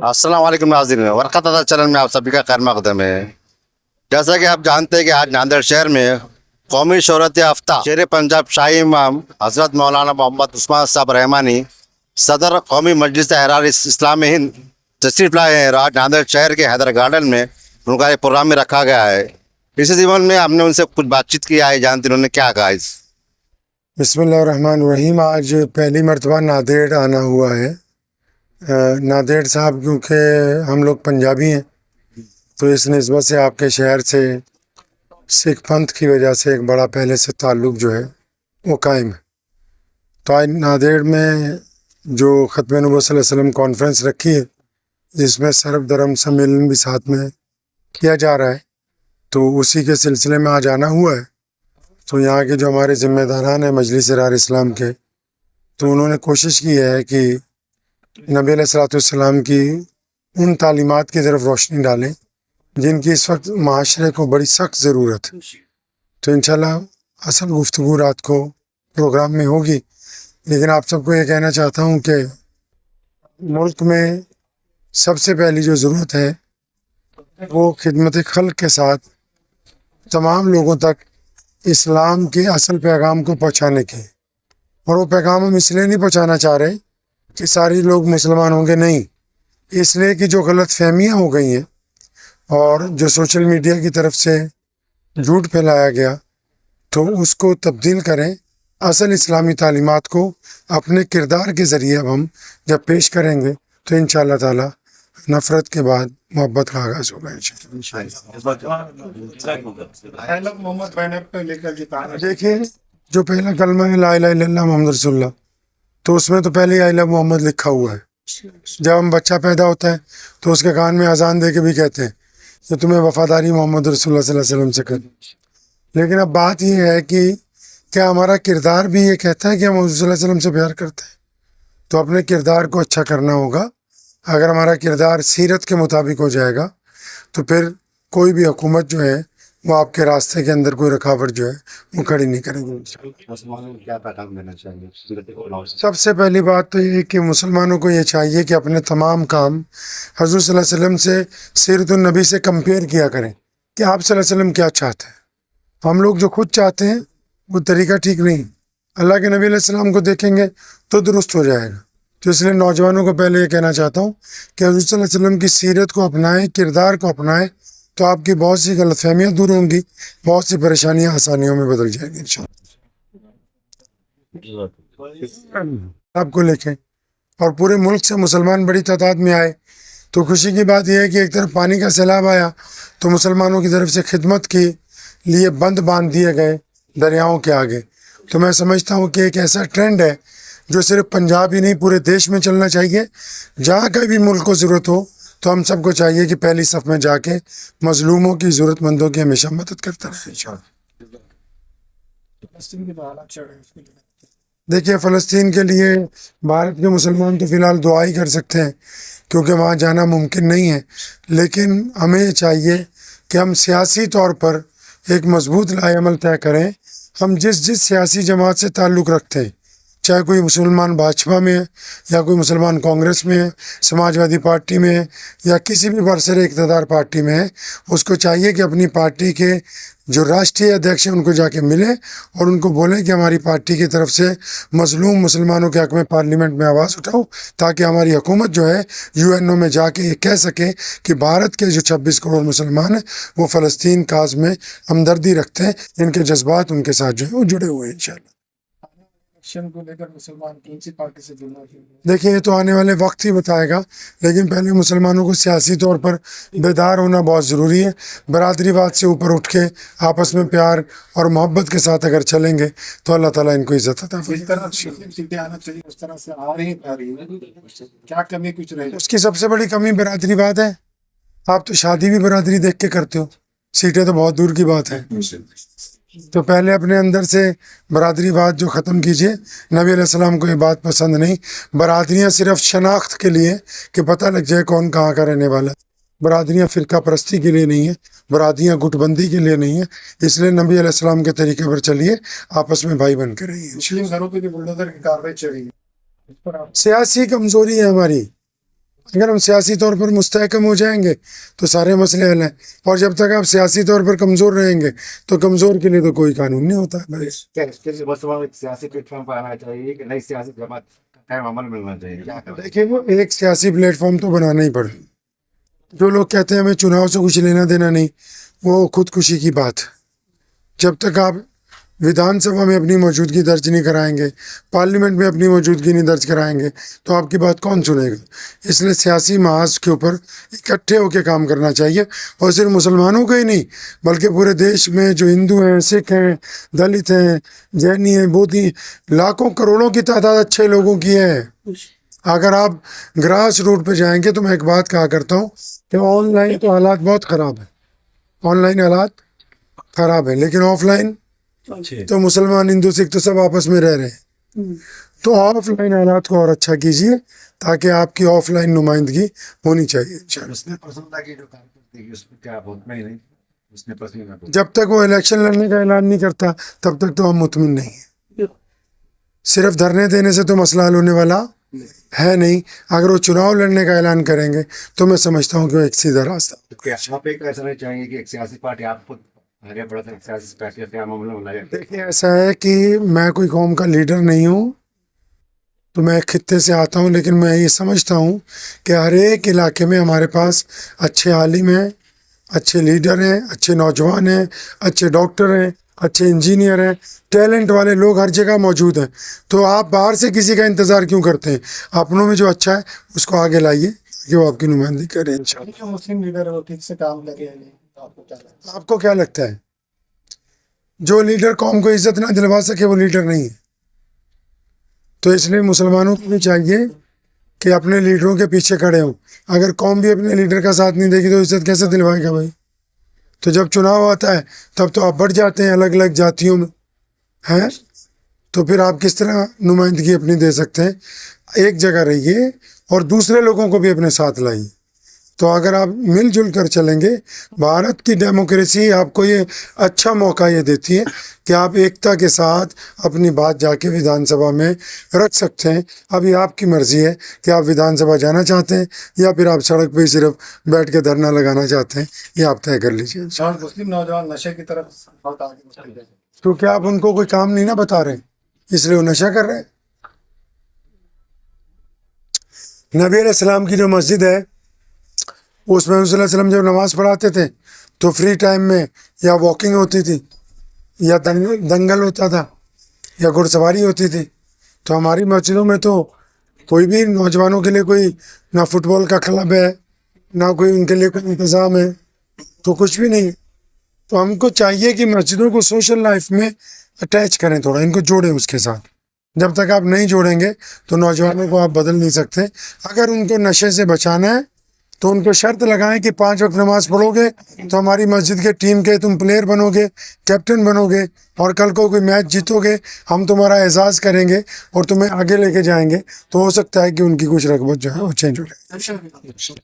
अस्सलाम वालेकुम नाज़रीन, वरक़त अता चैनल में आप सभी का खैर मक़दम है। जैसा कि आप जानते हैं कि आज नांदेड़ शहर में कौमी शोहरत याफ्ता शेर पंजाब शाही इमाम हज़रत मौलाना मोहम्मद उस्मान साहब रहमानी सदर कौमी मजलिस अहरार इस्लाम हिंद तशरीफ़ लाए हैं। आज नांदेड़ शहर के हैदर गार्डन में उनका एक प्रोग्राम में रखा गया है। इसी ज़मीन में हमने उनसे कुछ बातचीत की है, जानते उन्होंने क्या कहा इस। बिस्मिल्लाहिर्रहमानिर्रहीम। आज पहली मर्तबा नांदेड़ आना हुआ है। नांदेड़ साहब क्योंकि हम लोग पंजाबी हैं तो इस निस्बत से आपके शहर से सिख पंथ की वजह से एक बड़ा पहले से ताल्लुक़ जो है वो कायम है। तो आज नांदेड़ में जो ख़त्म नबूवत सल्लल्लाहु अलैहि वसल्लम कॉन्फ्रेंस रखी है जिसमें सर्व धर्म सम्मेलन भी साथ में किया जा रहा है, तो उसी के सिलसिले में आज आना हुआ है। तो यहाँ के जो हमारे ज़िम्मेदारान हैं मजलिस अहरार इस्लाम के, तो उन्होंने कोशिश की है कि नबी अलैहिस्सलाम की उन तालीमात की तरफ रोशनी डालें जिनकी इस वक्त माशरे को बड़ी सख्त ज़रूरत है। तो इंशाल्लाह असल गुफ्तगू रात को प्रोग्राम में होगी, लेकिन आप सबको ये कहना चाहता हूँ कि मुल्क में सबसे पहली जो ज़रूरत है वो खिदमत खल्क़ के साथ तमाम लोगों तक इस्लाम के असल पैगाम को पहुँचाने की। और वो पैगाम हम इसलिए नहीं पहुँचाना चाह रहे कि सारे लोग मुसलमान होंगे, नहीं, इसलिए कि जो गलत फहमियाँ हो गई हैं और जो सोशल मीडिया की तरफ से झूठ फैलाया गया, तो उसको तब्दील करें। असल इस्लामी तालीमात को अपने किरदार के ज़रिए अब हम जब पेश करेंगे तो इंशाअल्लाह ताला नफ़रत के बाद मोहब्बत का आगाज़ होगा। देखिए, जो पहला कलमा है ला इलाहा इल्लल्लाह मुहम्मद रसूलुल्लाह, तो उसमें तो पहले आई लव मोहम्मद लिखा हुआ है। जब हम बच्चा पैदा होता है तो उसके कान में अजान दे के भी कहते हैं कि तुम्हें वफ़ादारी मोहम्मद रसूलुल्लाह सल्लल्लाहु अलैहि वसल्लम से कर। लेकिन अब बात यह है कि क्या हमारा किरदार भी ये कहता है कि हम सल्लल्लाहु अलैहि वसल्लम से प्यार करते हैं? तो अपने किरदार को अच्छा करना होगा। अगर हमारा किरदार सीरत के मुताबिक हो जाएगा तो फिर कोई भी हुकूमत जो है वो आपके रास्ते के अंदर कोई रुकावट जो है वो खड़ी नहीं करेगी। क्या पैगाम देना चाहिए? सबसे पहली बात तो ये है कि मुसलमानों को ये चाहिए कि अपने तमाम काम हज़रत सल्लल्लाहु अलैहि वसल्लम से, सीरतुन नबी से कंपेयर किया करें कि आप सल्लल्लाहु अलैहि वसल्लम क्या चाहते हैं। हम लोग जो खुद चाहते हैं वो तरीका ठीक नहीं। अल्लाह के नबी अलैहि सलाम को देखेंगे तो दुरुस्त हो जाएगा। तो इसलिए नौजवानों को पहले ये कहना चाहता हूँ कि हज़रत सल्लल्लाहु अलैहि वसल्लम की सीरत को अपनाएं, किरदार को अपनाएं, तो आपकी बहुत सी गलतफहमियाँ दूर होंगी, बहुत सी परेशानियाँ आसानियों में बदल जाएंगी इंशाअल्लाह। आपको लिखें और पूरे मुल्क से मुसलमान बड़ी तादाद में आए, तो खुशी की बात यह है कि एक तरफ पानी का सैलाब आया तो मुसलमानों की तरफ से खिदमत के लिए बंद बांध दिए गए दरियाओं के आगे। तो मैं समझता हूँ कि एक ऐसा ट्रेंड है जो सिर्फ पंजाब ही नहीं पूरे देश में चलना चाहिए। जहाँ कहीं भी मुल्क को ज़रूरत हो तो हम सबको चाहिए कि पहली सफ़ में जाके मज़लूमों की, ज़रूरतमंदों की हमेशा मदद करता रहे। देखिए, फ़लस्तीन के लिए भारत के मुसलमान तो फ़िलहाल दुआ ही कर सकते हैं क्योंकि वहाँ जाना मुमकिन नहीं है, लेकिन हमें ये चाहिए कि हम सियासी तौर पर एक मजबूत लाएअमल तय करें। हम जिस सियासी जमात से ताल्लुक़ रखते हैं, चाहे कोई मुसलमान भाजपा में है या कोई मुसलमान कांग्रेस में है, समाजवादी पार्टी में है या किसी भी बरसर इक़्तिदार पार्टी में है, उसको चाहिए कि अपनी पार्टी के जो राष्ट्रीय अध्यक्ष हैं उनको जाके मिले और उनको बोलें कि हमारी पार्टी की तरफ से मज़लूम मुसलमानों के हक़ में पार्लियामेंट में आवाज़ उठाओ, ताकि हमारी हुकूमत जो है यूएनओ में जाके ये कह सके कि भारत के जो 26 करोड़ मुसलमान हैं वो फ़लस्तीन काज में हमदर्दी रखते हैं, इनके जज्बात उनके साथ जो है वो जुड़े हुए हैं इंशाअल्लाह। को लेकर मुसलमान कौन सी पार्टी से जुड़ना चाहिए? देखिए, ये तो आने वाले वक्त ही बताएगा, लेकिन पहले मुसलमानों को सियासी तौर पर बेदार होना बहुत ज़रूरी है। बरादरीवाद से ऊपर उठ के आपस में प्यार और मोहब्बत के साथ अगर चलेंगे तो अल्लाह ताला इनको इज़्ज़त अता फरमाएगा। क्या कमी कुछ रही? उसकी सबसे बड़ी कमी बरादरीवाद है। आप तो शादी भी बरादरी देख के करते हो, सीटें तो बहुत दूर की बात है। तो पहले अपने अंदर से बरादरीवाद जो ख़त्म कीजिए। नबी अलैहिस्सलाम को ये बात पसंद नहीं। बरादरियाँ सिर्फ शनाख्त के लिए कि पता लग जाए कौन कहाँ का रहने वाला। برادریاں فرقہ پرستی کے لیے نہیں ہیں، برادریاں گٹ بندی کے لیے نہیں ہیں، اس لیے نبی علیہ السلام کے طریقے پر چلیے، آپس میں بھائی بن کے رہیے۔ مسلم گھروں پہ بھی بلڈوزر کی کارروائی چل رہی ہے، اس پر آپ سیاسی کمزوری ہے ہماری، اگر ہم سیاسی طور پر مستحکم ہو جائیں گے تو سارے مسئلے حل ہیں، اور جب تک آپ سیاسی طور پر کمزور رہیں گے تو کمزور کے لیے تو کوئی قانون نہیں ہوتا ہے۔ کیا اس کے لیے مسلمان ایک سیاسی پلیٹ فارم پر آنا چاہیے کہ نئی سیاسی جماعت کا قائم عمل ملنا چاہیے؟ کیا کریں؟ دیکھیں، وہ ایک سیاسی پلیٹ فارم تو بنانا ہی پڑے۔ جو لوگ کہتے ہیں ہمیں چناؤ سے کچھ لینا دینا نہیں، وہ خودکشی کی بات ہے۔ جب تک آپ ودھان سبھا میں اپنی موجودگی درج نہیں کرائیں گے، پارلیمنٹ میں اپنی موجودگی نہیں درج کرائیں گے تو آپ کی بات کون سنے گا؟ اس لیے سیاسی محاذ کے اوپر اکٹھے ہو کے کام کرنا چاہیے، اور صرف مسلمانوں کا ہی نہیں بلکہ پورے دیش میں جو ہندو ہیں، سکھ ہیں، دلت ہیں، جینی ہیں، بودھی، لاکھوں کروڑوں کی تعداد اچھے لوگوں کی ہے۔ اگر آپ گراس روٹ پہ جائیں گے تو میں ایک بات کہا کرتا ہوں کہ آن لائن تو حالات بہت خراب ہیں، آن لائن حالات خراب ہیں، لیکن آف لائن تو مسلمان ہندو سکھ تو سب آپس میں رہ رہے ہیں۔ تو آف لائن حالات کو اور اچھا کیجیے تاکہ آپ کی آف لائن نمائندگی ہونی چاہیے انشاءاللہ۔ اس نے پسندہ کی جو کارکردگی اس میں کیا بہت میں نہیں اس نے پسند نہ جب تک وہ الیکشن لڑنے کا اعلان نہیں کرتا تب تک تو ہم مطمئن نہیں ہیں۔ صرف دھرنے دینے سے تو مسئلہ حل ہونے والا ہے نہیں، اگر وہ چناؤ لڑنے کا اعلان کریں گے تو میں سمجھتا ہوں کہ وہ ایک سیدھا راستہ۔ کیا آپ ایک ایسا نہیں چاہیں گے کہ ایک سیاسی پارٹی آپ خود آگے بڑھا ایک سیاسی پارٹی کا قیام عمل میں لائے؟ دیکھیے، ایسا ہے کہ میں کوئی قوم کا لیڈر نہیں ہوں، تو میں ایک خطے سے آتا ہوں، لیکن میں یہ سمجھتا ہوں کہ ہر ایک علاقے میں ہمارے پاس اچھے عالم ہیں، اچھے لیڈر ہیں، اچھے نوجوان ہیں، اچھے ڈاکٹر ہیں، اچھے انجینئر ہیں، ٹیلنٹ والے لوگ ہر جگہ موجود ہیں۔ تو آپ باہر سے کسی کا انتظار کیوں کرتے ہیں؟ اپنوں میں جو اچھا ہے اس کو آگے لائیے کہ وہ آپ کی نمائندگی کرے انشاءاللہ۔ جو مسلم لیڈر ہے وہ ٹھیک سے کام کر رہے ہیں، آپ کو کیا لگتا ہے؟ آپ کو کیا لگتا ہے جو لیڈر قوم کو عزت نہ دلوا سکے وہ لیڈر نہیں ہے؟ تو اس لیے مسلمانوں کو بھی چاہیے کہ اپنے لیڈروں کے پیچھے کھڑے ہوں۔ اگر قوم بھی اپنے لیڈر کا ساتھ نہیں دے گی تو عزت کیسے دلوائے گا بھائی؟ تو جب چناؤ آتا ہے تب تو آپ بڑھ جاتے ہیں الگ الگ جاتیوں میں، ہیں تو پھر آپ کس طرح نمائندگی اپنی دے سکتے ہیں؟ ایک جگہ رہیے اور دوسرے لوگوں کو بھی اپنے ساتھ لائیے۔ تو اگر آپ مل جل کر چلیں گے، بھارت کی ڈیموکریسی آپ کو یہ اچھا موقع یہ دیتی ہے کہ آپ ایکتا کے ساتھ اپنی بات جا کے ودھان سبھا میں رکھ سکتے ہیں۔ اب یہ آپ کی مرضی ہے کہ آپ ودھان سبھا جانا چاہتے ہیں یا پھر آپ سڑک پہ ہی صرف بیٹھ کے دھرنا لگانا چاہتے ہیں، یہ آپ طے کر لیجیے۔ اور مسلم نوجوان نشے کی طرف بہت آگے بڑھ رہے ہیں۔ کیونکہ آپ ان کو کوئی کام نہیں نہ بتا رہے، اس لیے وہ نشہ کر رہے ہیں۔ نبی علیہ السلام کی جو مسجد ہے اس میں صلی اللہ علیہ وسلم جب نماز پڑھاتے تھے تو فری ٹائم میں یا واکنگ ہوتی تھی یا دنگل ہوتا تھا یا گھڑ سواری ہوتی تھی۔ تو ہماری مسجدوں میں تو کوئی بھی نوجوانوں کے لیے کوئی نہ فٹ بال کا کلب ہے، نہ کوئی ان کے لیے کوئی انتظام ہے، تو کچھ بھی نہیں۔ تو ہم کو چاہیے کہ مسجدوں کو سوشل لائف میں اٹیچ کریں، تھوڑا ان کو جوڑیں اس کے ساتھ۔ جب تک آپ نہیں جوڑیں گے تو نوجوانوں کو آپ بدل نہیں سکتے۔ اگر ان کو نشے سے بچانا ہے تو ان کو شرط لگائیں کہ 5 وقت نماز پڑھو گے تو ہماری مسجد کے ٹیم کے تم پلیئر بنو گے، کیپٹن بنو گے، اور کل کو کوئی میچ جیتو گے، ہم تمہارا اعزاز کریں گے اور تمہیں آگے لے کے جائیں گے، تو ہو سکتا ہے کہ ان کی کچھ رغبت جو ہے وہ چینج ہو جائے۔